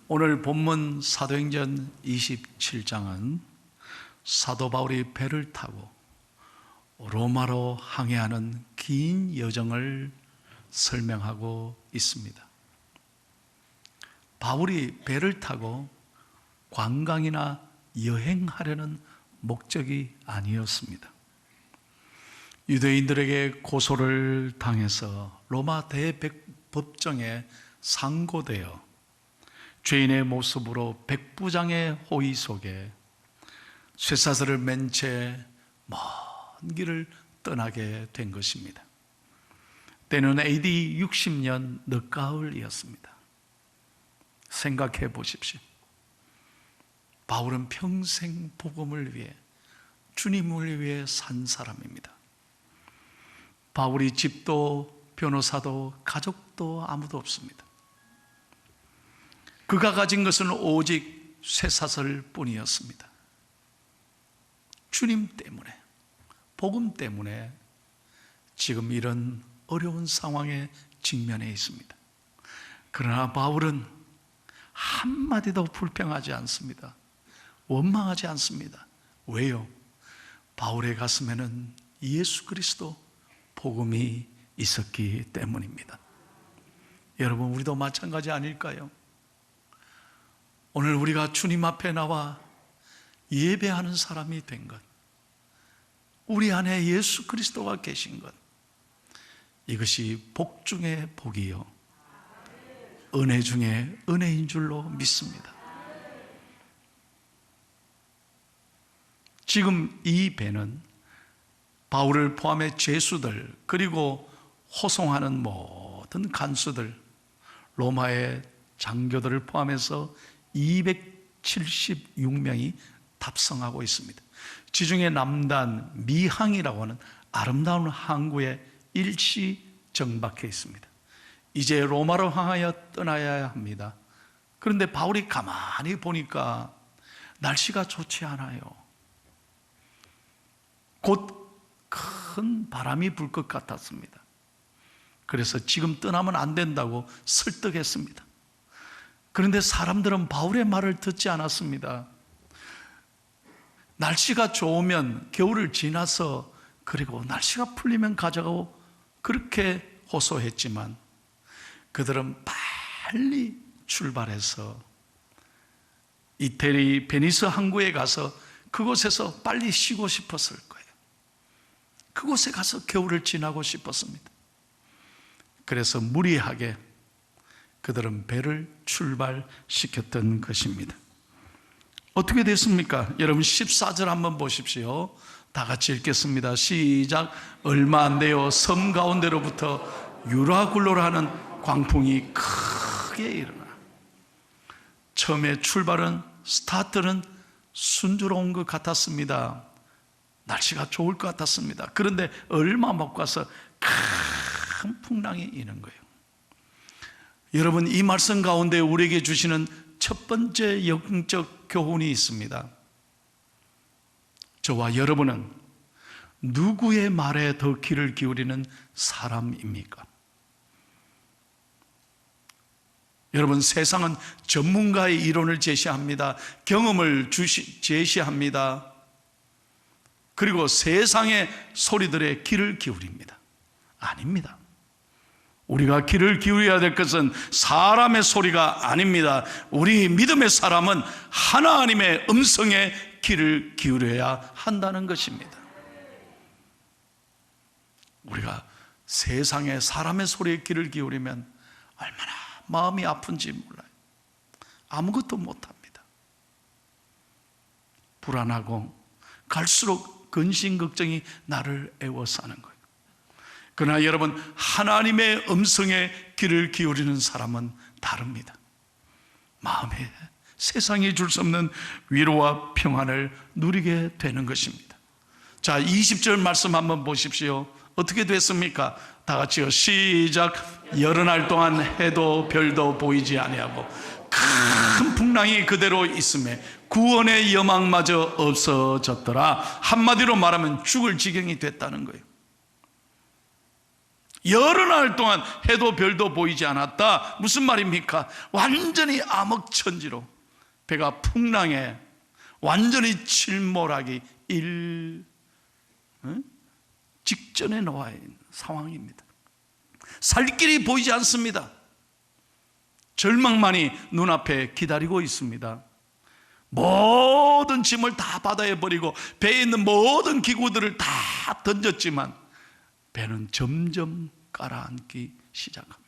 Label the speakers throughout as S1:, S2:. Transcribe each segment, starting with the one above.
S1: 오늘 본문 사도행전 27장은 사도 바울이 배를 타고 로마로 항해하는 긴 여정을 설명하고 있습니다. 바울이 배를 타고 관광이나 여행하려는 목적이 아니었습니다. 유대인들에게 고소를 당해서 로마 대법정에 상고되어 죄인의 모습으로 백부장의 호의 속에 쇠사슬을 맨 채 먼 길을 떠나게 된 것입니다. 때는 AD 60년 늦가을이었습니다. 생각해 보십시오. 바울은 평생 복음을 위해, 주님을 위해 산 사람입니다. 바울이 집도 변호사도 가족도 아무도 없습니다. 그가 가진 것은 오직 쇠사슬 뿐이었습니다. 주님 때문에, 복음 때문에 지금 이런 어려운 상황에 직면해 있습니다. 그러나 바울은 한마디도 불평하지 않습니다. 원망하지 않습니다. 왜요? 바울의 가슴에는 예수 그리스도 복음이 있었기 때문입니다. 여러분, 우리도 마찬가지 아닐까요? 오늘 우리가 주님 앞에 나와 예배하는 사람이 된 것, 우리 안에 예수 그리스도가 계신 것, 이것이 복 중에 복이요, 은혜 중에 은혜인 줄로 믿습니다. 지금 이 배는 바울을 포함해 죄수들, 그리고 호송하는 모든 간수들, 로마의 장교들을 포함해서 276명이 탑승하고 있습니다. 지중해 남단 미항이라고 하는 아름다운 항구에 일시 정박해 있습니다. 이제 로마로 향하여 떠나야 합니다. 그런데 바울이 가만히 보니까 날씨가 좋지 않아요. 곧 큰 바람이 불 것 같았습니다. 그래서 지금 떠나면 안 된다고 설득했습니다. 그런데 사람들은 바울의 말을 듣지 않았습니다. 날씨가 좋으면 겨울을 지나서, 그리고 날씨가 풀리면 가져가고 그렇게 호소했지만 그들은 빨리 출발해서 이태리 베니스 항구에 가서 그곳에서 빨리 쉬고 싶었을 거예요. 그곳에 가서 겨울을 지나고 싶었습니다. 그래서 무리하게 그들은 배를 출발시켰던 것입니다. 어떻게 됐습니까? 여러분 14절 한번 보십시오. 다 같이 읽겠습니다. 시작. 얼마 안 돼요. 섬 가운데로부터 유라굴로라는 광풍이 크게 일어나. 처음에 출발은, 스타트는 순조로운 것 같았습니다. 날씨가 좋을 것 같았습니다. 그런데 얼마 못 가서 큰 풍랑이 이는 거예요. 여러분, 이 말씀 가운데 우리에게 주시는 첫 번째 영적 교훈이 있습니다. 저와 여러분은 누구의 말에 더 귀를 기울이는 사람입니까? 여러분, 세상은 전문가의 이론을 제시합니다. 경험을 제시합니다. 그리고 세상의 소리들에 귀를 기울입니다. 아닙니다. 우리가 귀를 기울여야 될 것은 사람의 소리가 아닙니다. 우리 믿음의 사람은 하나님의 음성에 귀를 기울여야 한다는 것입니다. 우리가 세상의 사람의 소리에 귀를 기울이면 얼마나 마음이 아픈지 몰라요. 아무것도 못합니다. 불안하고 갈수록 근심 걱정이 나를 애워싸는 거예요. 그러나 여러분, 하나님의 음성에 귀를 기울이는 사람은 다릅니다. 마음에 세상이 줄 수 없는 위로와 평안을 누리게 되는 것입니다. 자, 20절 말씀 한번 보십시오. 어떻게 됐습니까? 다 같이요. 시작. 여러 날 동안 해도 별도 보이지 아니하고 큰 풍랑이 그대로 있음에 구원의 여망마저 없어졌더라. 한마디로 말하면 죽을 지경이 됐다는 거예요. 여러 날 동안 해도 별도 보이지 않았다. 무슨 말입니까? 완전히 암흑천지로 배가 풍랑에 완전히 침몰하기 직전에 놓아 있는 상황입니다. 살 길이 보이지 않습니다. 절망만이 눈앞에 기다리고 있습니다. 모든 짐을 다 바다에 버리고 배에 있는 모든 기구들을 다 던졌지만 배는 점점 가라앉기 시작합니다.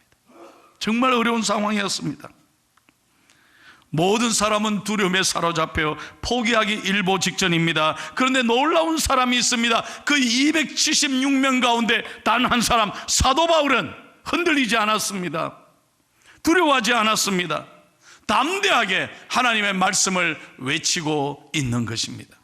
S1: 정말 어려운 상황이었습니다. 모든 사람은 두려움에 사로잡혀 포기하기 일보 직전입니다. 그런데 놀라운 사람이 있습니다. 그 276명 가운데 단 한 사람, 사도 바울은 흔들리지 않았습니다. 두려워하지 않았습니다. 담대하게 하나님의 말씀을 외치고 있는 것입니다.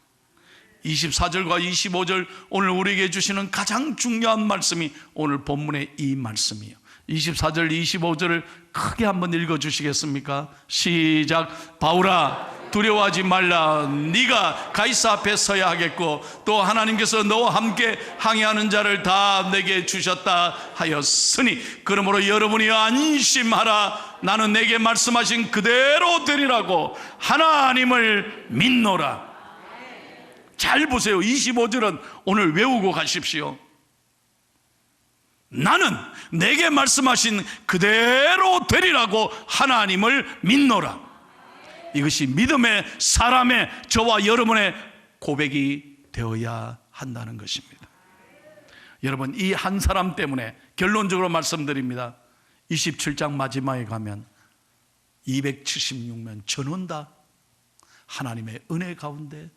S1: 24절과 25절, 오늘 우리에게 주시는 가장 중요한 말씀이 오늘 본문의 이 말씀이에요. 24절, 25절을 크게 한번 읽어주시겠습니까? 시작. 바울아, 두려워하지 말라. 네가 가이사 앞에 서야 하겠고 또 하나님께서 너와 함께 항해하는 자를 다 내게 주셨다 하였으니 그러므로 여러분이 안심하라. 나는 내게 말씀하신 그대로 되리라고 하나님을 믿노라. 잘 보세요. 25절은 오늘 외우고 가십시오. 나는 내게 말씀하신 그대로 되리라고 하나님을 믿노라. 이것이 믿음의 사람의 저와 여러분의 고백이 되어야 한다는 것입니다. 여러분, 이 한 사람 때문에 결론적으로 말씀드립니다. 27장 마지막에 가면 276명 전원 다 하나님의 은혜 가운데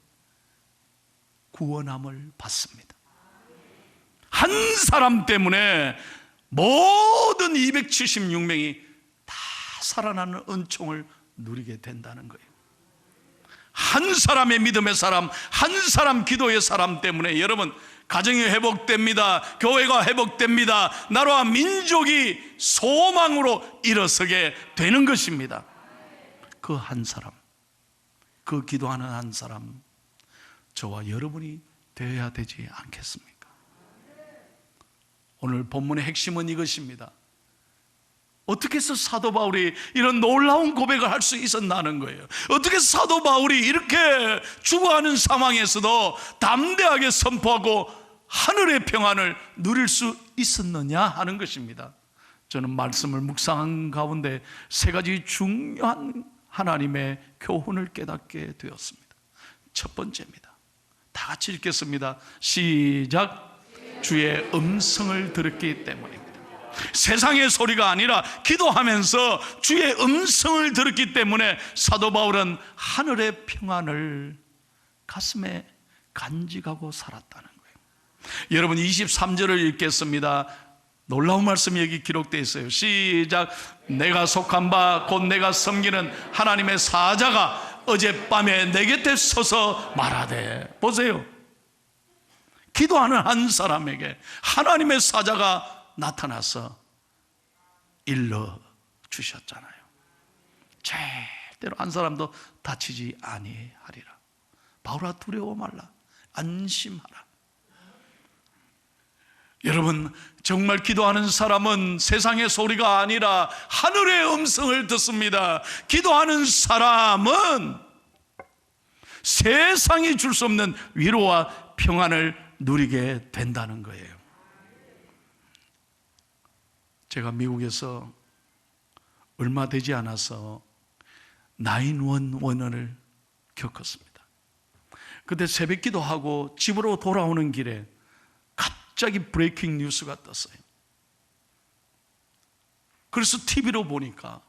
S1: 구원함을 받습니다. 한 사람 때문에 모든 276명이 다 살아나는 은총을 누리게 된다는 거예요. 한 사람의 믿음의 사람, 한 사람 기도의 사람 때문에 여러분, 가정이 회복됩니다. 교회가 회복됩니다. 나라와 민족이 소망으로 일어서게 되는 것입니다. 그 한 사람, 그 기도하는 한 사람, 저와 여러분이 되어야 되지 않겠습니까? 오늘 본문의 핵심은 이것입니다. 어떻게 해서 사도 바울이 이런 놀라운 고백을 할 수 있었나는 거예요. 어떻게 해서 사도 바울이 이렇게 죽어가는 상황에서도 담대하게 선포하고 하늘의 평안을 누릴 수 있었느냐 하는 것입니다. 저는 말씀을 묵상한 가운데 세 가지 중요한 하나님의 교훈을 깨닫게 되었습니다. 첫 번째입니다. 다 같이 읽겠습니다. 시작. 주의 음성을 들었기 때문입니다. 세상의 소리가 아니라 기도하면서 주의 음성을 들었기 때문에 사도 바울은 하늘의 평안을 가슴에 간직하고 살았다는 거예요. 여러분, 23절을 읽겠습니다. 놀라운 말씀이 여기 기록되어 있어요. 시작. 내가 속한 바 곧 내가 섬기는 하나님의 사자가 어젯밤에 내 곁에 서서 말하되. 보세요. 기도하는 한 사람에게 하나님의 사자가 나타나서 일러 주셨잖아요. 절대로 한 사람도 다치지 아니하리라. 바울아, 두려워 말라. 안심하라. 여러분, 정말 기도하는 사람은 세상의 소리가 아니라 하늘의 음성을 듣습니다. 기도하는 사람은 세상이 줄 수 없는 위로와 평안을 누리게 된다는 거예요. 제가 미국에서 얼마 되지 않아서 911을 겪었습니다. 그때 새벽 기도하고 집으로 돌아오는 길에 갑자기 브레이킹 뉴스가 떴어요. 그래서 TV로 보니까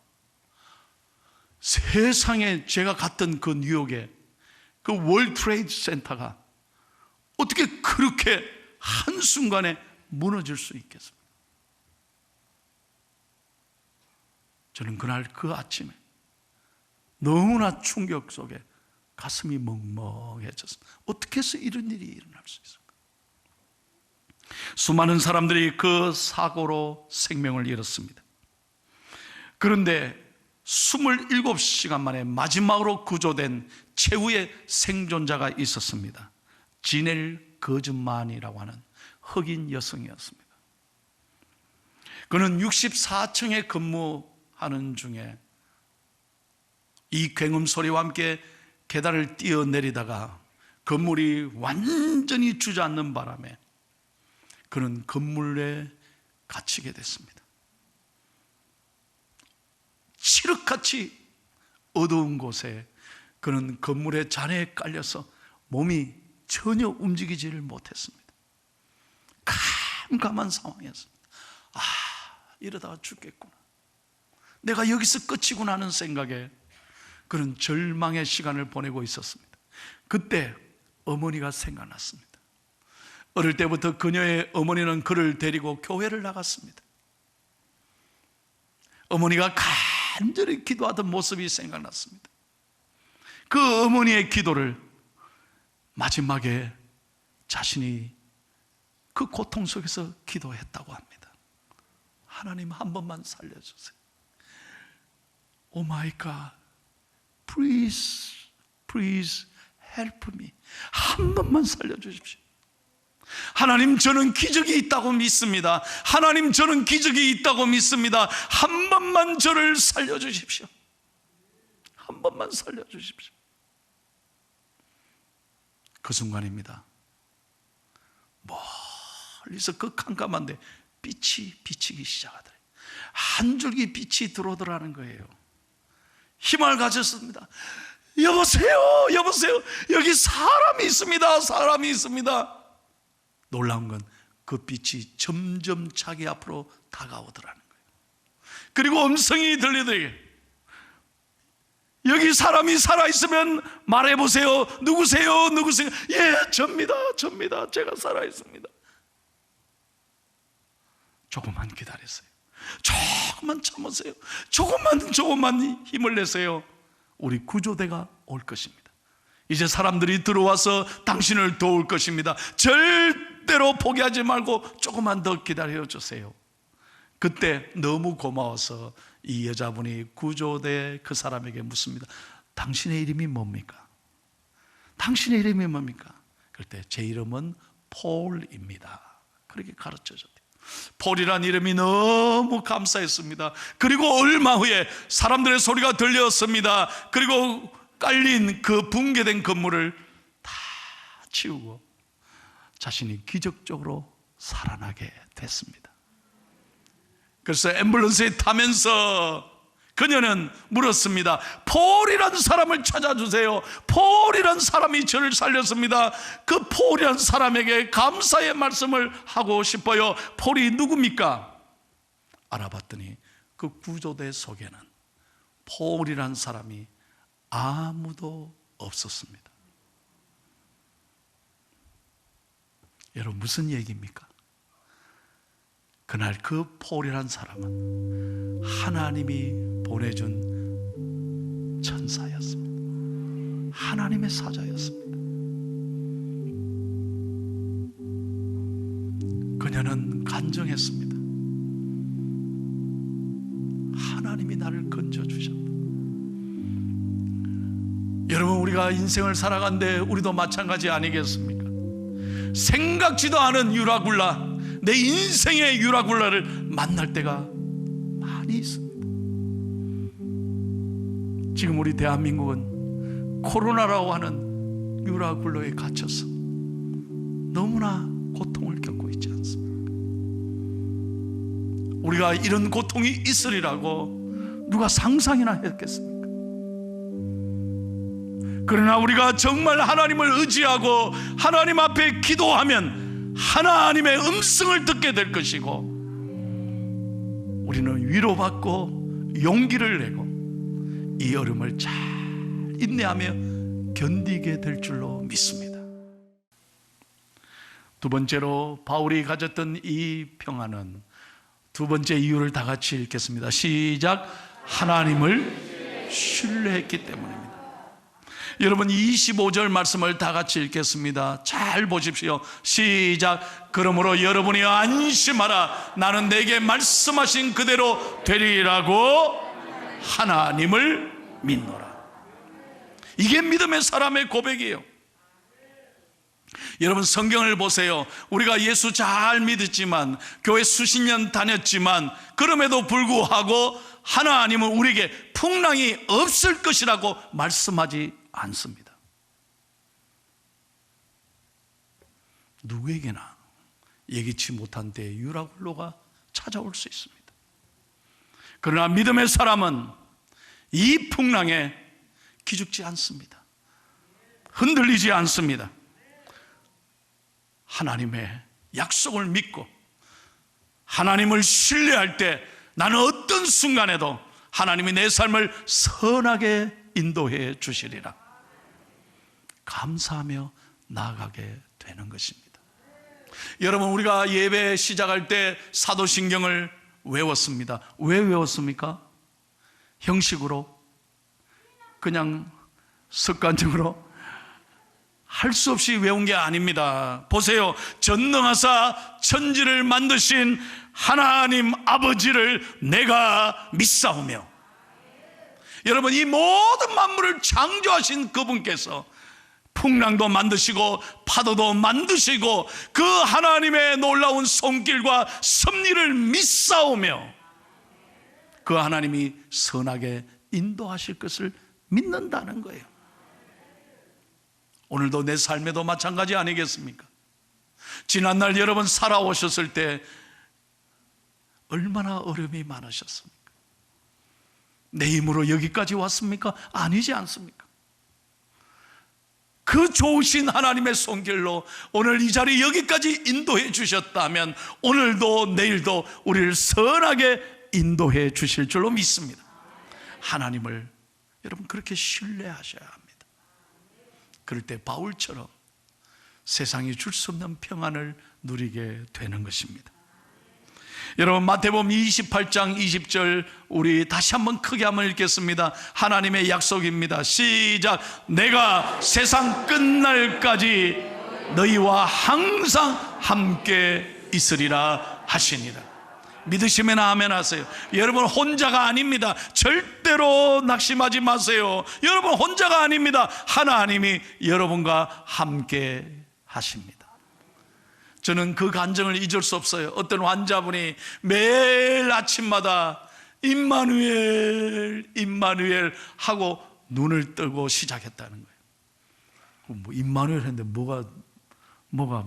S1: 세상에 제가 갔던 그 뉴욕에 그 월드 트레이드 센터가 어떻게 그렇게 한순간에 무너질 수 있겠습니까? 저는 그날 그 아침에 너무나 충격 속에 가슴이 먹먹해졌습니다. 어떻게 해서 이런 일이 일어날 수 있을까? 수많은 사람들이 그 사고로 생명을 잃었습니다. 그런데 27시간 만에 마지막으로 구조된 최후의 생존자가 있었습니다. 지넬 거즈만이라고 하는 흑인 여성이었습니다. 그는 64층에 근무하는 중에 이 굉음 소리와 함께 계단을 뛰어내리다가 건물이 완전히 주저앉는 바람에 그는 건물에 갇히게 됐습니다. 칠흑같이 어두운 곳에 그는 건물의 잔해에 깔려서 몸이 전혀 움직이지를 못했습니다. 캄캄한 상황이었습니다. 이러다가 죽겠구나, 내가 여기서 끝이구나 하는 생각에 그는 절망의 시간을 보내고 있었습니다. 그때 어머니가 생각났습니다. 어릴 때부터 그녀의 어머니는 그를 데리고 교회를 나갔습니다. 어머니가 간절히 기도하던 모습이 생각났습니다. 그 어머니의 기도를 마지막에 자신이 그 고통 속에서 기도했다고 합니다. 하나님, 한 번만 살려주세요. 오 마이 갓, please, please help me. 한 번만 살려주십시오. 하나님, 저는 기적이 있다고 믿습니다. 하나님, 저는 기적이 있다고 믿습니다. 한 번만 저를 살려주십시오. 한 번만 살려주십시오. 그 순간입니다. 멀리서 그 캄캄한데 빛이 비치기 시작하더래요. 한 줄기 빛이 들어오더라는 거예요. 힘을 가졌습니다. 여보세요, 여보세요, 여기 사람이 있습니다. 사람이 있습니다. 놀라운 건 그 빛이 점점 자기 앞으로 다가오더라는 거예요. 그리고 음성이 들리더래요. 여기 사람이 살아있으면 말해보세요. 누구세요? 누구세요? 예, 접니다. 제가 살아있습니다. 조금만 기다리세요. 조금만 참으세요. 조금만 힘을 내세요. 우리 구조대가 올 것입니다. 이제 사람들이 들어와서 당신을 도울 것입니다. 절대로 포기하지 말고 조금만 더 기다려주세요. 그때 너무 고마워서 이 여자분이 구조대 그 사람에게 묻습니다. 당신의 이름이 뭡니까? 당신의 이름이 뭡니까? 그럴 때 제 이름은 폴입니다. 그렇게 가르쳐줬대요. 폴이란 이름이 너무 감사했습니다. 그리고 얼마 후에 사람들의 소리가 들렸습니다. 그리고 깔린 그 붕괴된 건물을 다 치우고 자신이 기적적으로 살아나게 됐습니다. 그래서 앰뷸런스에 타면서 그녀는 물었습니다. 폴이란 사람을 찾아주세요. 폴이란 사람이 저를 살렸습니다. 그 폴이란 사람에게 감사의 말씀을 하고 싶어요. 폴이 누굽니까? 알아봤더니 그 구조대 속에는 폴이란 사람이 아무도 없었습니다. 여러분, 무슨 얘기입니까? 그날 그 폴이란 사람은 하나님이 보내준 천사였습니다. 하나님의 사자였습니다. 그녀는 간증했습니다. 하나님이 나를 건져주셨다. 여러분, 우리가 인생을 살아간데 우리도 마찬가지 아니겠습니까? 생각지도 않은 유라굴라, 내 인생의 유라굴라를 만날 때가 많이 있습니다. 지금 우리 대한민국은 코로나라고 하는 유라굴라에 갇혀서 너무나 고통을 겪고 있지 않습니까? 우리가 이런 고통이 있으리라고 누가 상상이나 했겠습니까? 그러나 우리가 정말 하나님을 의지하고 하나님 앞에 기도하면 하나님의 음성을 듣게 될 것이고, 우리는 위로받고 용기를 내고 이 여름을 잘 인내하며 견디게 될 줄로 믿습니다. 두 번째로 바울이 가졌던 이 평안은 두 번째 이유를 다 같이 읽겠습니다. 시작. 하나님을 신뢰했기 때문입니다. 여러분, 25절 말씀을 다 같이 읽겠습니다. 잘 보십시오. 시작. 그러므로 여러분이 안심하라. 나는 내게 말씀하신 그대로 되리라고 하나님을 믿노라. 이게 믿음의 사람의 고백이에요. 여러분, 성경을 보세요. 우리가 예수 잘 믿었지만, 교회 수십 년 다녔지만, 그럼에도 불구하고 하나님은 우리에게 풍랑이 없을 것이라고 말씀하지 않습니다. 누구에게나 예기치 못한 때에 유라굴로가 찾아올 수 있습니다. 그러나 믿음의 사람은 이 풍랑에 기죽지 않습니다. 흔들리지 않습니다. 하나님의 약속을 믿고 하나님을 신뢰할 때 나는 어떤 순간에도 하나님이 내 삶을 선하게 인도해 주시리라 감사하며 나아가게 되는 것입니다. 여러분, 우리가 예배 시작할 때 사도신경을 외웠습니다. 왜 외웠습니까? 형식으로, 그냥 습관적으로 할 수 없이 외운 게 아닙니다. 보세요. 전능하사 천지를 만드신 하나님 아버지를 내가 믿사오며. 여러분, 이 모든 만물을 창조하신 그분께서 풍랑도 만드시고 파도도 만드시고 그 하나님의 놀라운 손길과 섭리를 믿사오며 그 하나님이 선하게 인도하실 것을 믿는다는 거예요. 오늘도 내 삶에도 마찬가지 아니겠습니까? 지난날 여러분 살아오셨을 때 얼마나 어려움이 많으셨습니까? 내 힘으로 여기까지 왔습니까? 아니지 않습니까? 그 좋으신 하나님의 손길로 오늘 이 자리 여기까지 인도해 주셨다면 오늘도 내일도 우리를 선하게 인도해 주실 줄로 믿습니다. 하나님을 여러분 그렇게 신뢰하셔야 합니다. 그럴 때 바울처럼 세상이 줄 수 없는 평안을 누리게 되는 것입니다. 여러분, 마태복음 28장 20절 우리 다시 한번 크게 한번 읽겠습니다. 하나님의 약속입니다. 시작. 내가 세상 끝날까지 너희와 항상 함께 있으리라 하시니라. 믿으시면 아멘 하세요. 여러분, 혼자가 아닙니다. 절대로 낙심하지 마세요. 여러분, 혼자가 아닙니다. 하나님이 여러분과 함께 하십니다. 저는 그 감정을 잊을 수 없어요. 어떤 환자분이 매일 아침마다 임마누엘, 임마누엘 하고 눈을 뜨고 시작했다는 거예요. 뭐 임마누엘 했는데 뭐가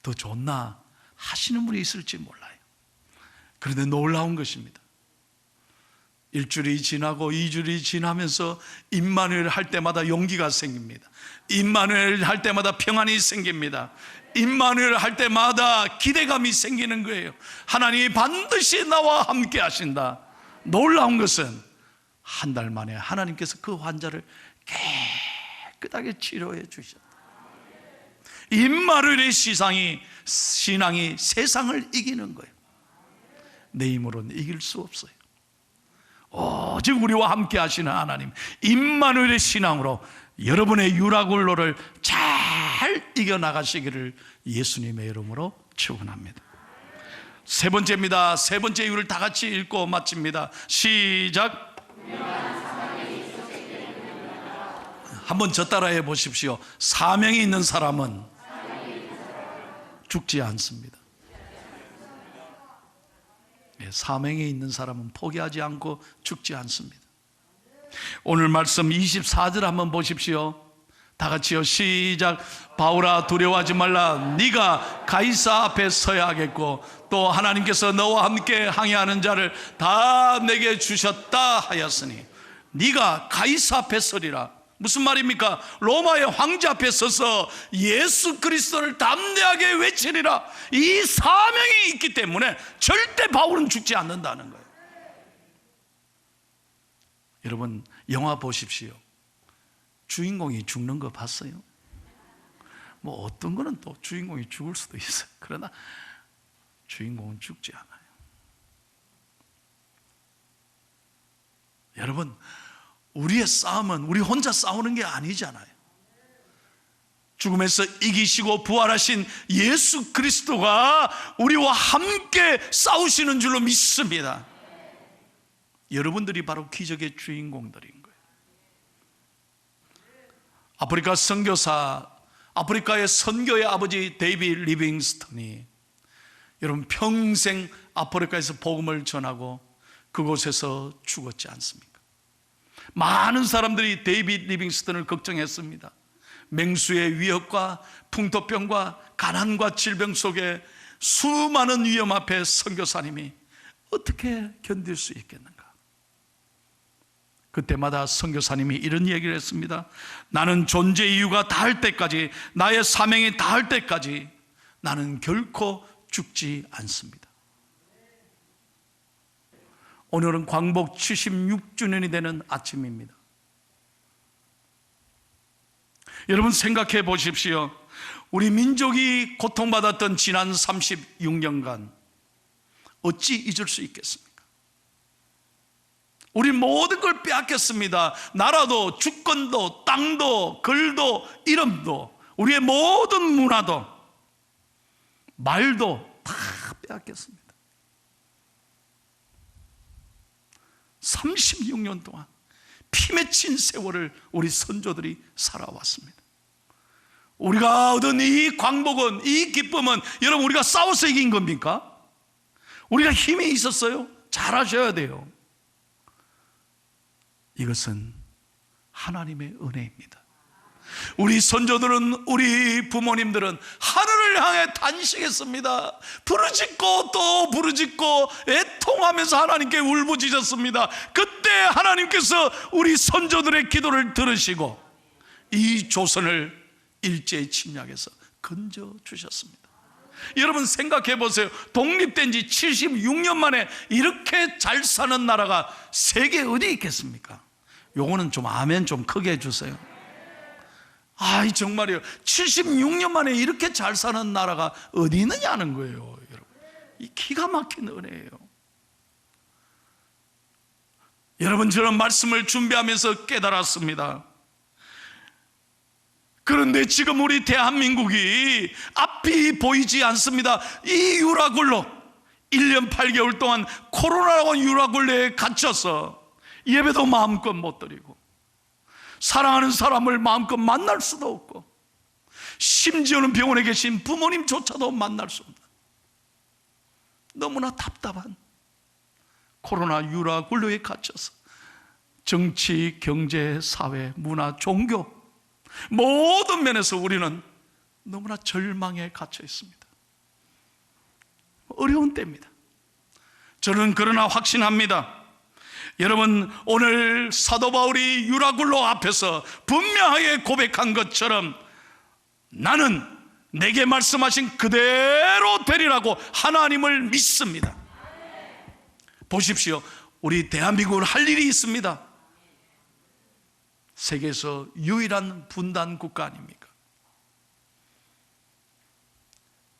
S1: 더 좋나 하시는 분이 있을지 몰라요. 그런데 놀라운 것입니다. 일주일이 지나고 2주일이 지나면서 임마누엘 할 때마다 용기가 생깁니다. 임마누엘 할 때마다 평안이 생깁니다. 임마누엘 할 때마다 기대감이 생기는 거예요. 하나님이 반드시 나와 함께 하신다. 놀라운 것은 한 달 만에 하나님께서 그 환자를 깨끗하게 치료해 주셨다. 임마누엘의 신앙이 세상을 이기는 거예요. 내 힘으로는 이길 수 없어요. 오직 우리와 함께 하시는 하나님, 임마누엘의 신앙으로 여러분의 유라굴로를 잘 이겨나가시기를 예수님의 이름으로 축원합니다. 세 번째입니다. 세 번째 이유를 다 같이 읽고 마칩니다. 시작. 한번 저 따라해 보십시오. 사명이 있는 사람은 죽지 않습니다. 사명이 있는 사람은 포기하지 않고 죽지 않습니다. 오늘 말씀 24절 한번 보십시오. 다 같이요. 시작. 바울아, 두려워하지 말라. 네가 가이사 앞에 서야 하겠고 또 하나님께서 너와 함께 항해하는 자를 다 내게 주셨다 하였으니 네가 가이사 앞에 서리라. 무슨 말입니까? 로마의 황제 앞에 서서 예수 그리스도를 담대하게 외치리라. 이 사명이 있기 때문에 절대 바울은 죽지 않는다는 거예요. 여러분, 영화 보십시오. 주인공이 죽는 거 봤어요? 뭐 어떤 거는 또 주인공이 죽을 수도 있어요. 그러나 주인공은 죽지 않아요. 여러분, 우리의 싸움은 우리 혼자 싸우는 게 아니잖아요. 죽음에서 이기시고 부활하신 예수 그리스도가 우리와 함께 싸우시는 줄로 믿습니다. 여러분들이 바로 기적의 주인공들인 거예요. 아프리카 선교사 아프리카의 선교의 아버지 데이비드 리빙스턴이 여러분 평생 아프리카에서 복음을 전하고 그곳에서 죽었지 않습니까? 많은 사람들이 데이비드 리빙스턴을 걱정했습니다. 맹수의 위협과 풍토병과 가난과 질병 속에 수많은 위험 앞에 선교사님이 어떻게 견딜 수 있겠는가? 그때마다 선교사님이 이런 얘기를 했습니다. 나는 존재 이유가 닿을 때까지, 나의 사명이 닿을 때까지 나는 결코 죽지 않습니다. 오늘은 광복 76주년이 되는 아침입니다. 여러분 생각해 보십시오. 우리 민족이 고통받았던 지난 36년간 어찌 잊을 수 있겠습니까? 우리 모든 걸 빼앗겼습니다. 나라도, 주권도, 땅도, 글도, 이름도, 우리의 모든 문화도, 말도 다 빼앗겼습니다. 36년 동안 피 맺힌 세월을 우리 선조들이 살아왔습니다. 우리가 얻은 이 광복은, 이 기쁨은 여러분 우리가 싸워서 이긴 겁니까? 우리가 힘이 있었어요? 잘하셔야 돼요. 이것은 하나님의 은혜입니다. 우리 선조들은, 우리 부모님들은 하늘을 향해 단식했습니다. 부르짖고 또 부르짖고 애통하면서 하나님께 울부짖었습니다. 그때 하나님께서 우리 선조들의 기도를 들으시고 이 조선을 일제히 침략해서 건져주셨습니다. 여러분 생각해 보세요. 독립된 지 76년 만에 이렇게 잘 사는 나라가 세계에 어디 있겠습니까? 요거는 좀 아멘 좀 크게 해주세요. 정말이에요. 76년 만에 이렇게 잘 사는 나라가 어디 있느냐는 거예요. 여러분, 이 기가 막힌 은혜예요. 여러분, 저는 말씀을 준비하면서 깨달았습니다. 그런데 지금 우리 대한민국이 앞이 보이지 않습니다. 이 유라굴로 1년 8개월 동안 코로나라고 유라굴로에 갇혀서 예배도 마음껏 못 드리고 사랑하는 사람을 마음껏 만날 수도 없고 심지어는 병원에 계신 부모님조차도 만날 수 없는 너무나 답답한 코로나 유라굴로에 갇혀서 정치, 경제, 사회, 문화, 종교 모든 면에서 우리는 너무나 절망에 갇혀 있습니다. 어려운 때입니다. 저는 그러나 확신합니다. 여러분, 오늘 사도 바울이 유라굴로 앞에서 분명하게 고백한 것처럼 나는 내게 말씀하신 그대로 되리라고 하나님을 믿습니다. 보십시오. 우리 대한민국은 할 일이 있습니다. 세계에서 유일한 분단 국가 아닙니까?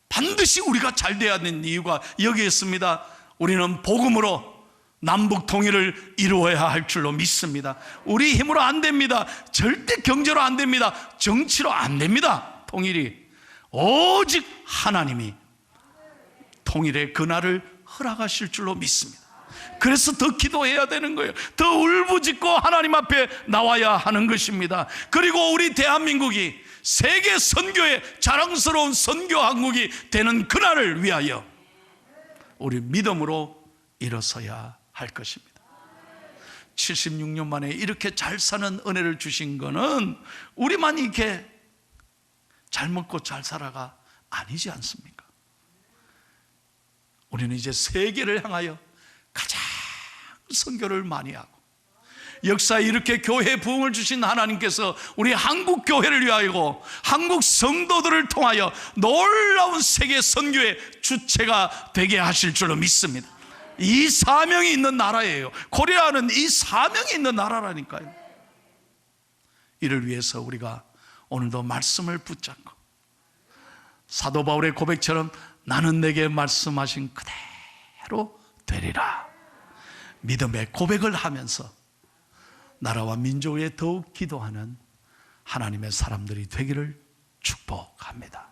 S1: 반드시 우리가 잘 돼야 되는 이유가 여기에 있습니다. 우리는 복음으로 남북 통일을 이루어야 할 줄로 믿습니다. 우리 힘으로 안 됩니다. 절대 경제로 안 됩니다. 정치로 안 됩니다. 통일이 오직 하나님이 통일의 그날을 허락하실 줄로 믿습니다. 그래서 더 기도해야 되는 거예요. 더 울부짖고 하나님 앞에 나와야 하는 것입니다. 그리고 우리 대한민국이 세계 선교의 자랑스러운 선교 한국이 되는 그날을 위하여 우리 믿음으로 일어서야 할 것입니다. 76년 만에 이렇게 잘 사는 은혜를 주신 거는 우리만 이렇게 잘 먹고 잘 살아가 아니지 않습니까? 우리는 이제 세계를 향하여 가장 선교를 많이 하고 역사에 이렇게 교회 부흥을 주신 하나님께서 우리 한국 교회를 위하여 한국 성도들을 통하여 놀라운 세계 선교의 주체가 되게 하실 줄로 믿습니다. 이 사명이 있는 나라예요. 코리아는 이 사명이 있는 나라라니까요. 이를 위해서 우리가 오늘도 말씀을 붙잡고 사도 바울의 고백처럼 나는 내게 말씀하신 그대로 되리라 믿음의 고백을 하면서 나라와 민족에 더욱 기도하는 하나님의 사람들이 되기를 축복합니다.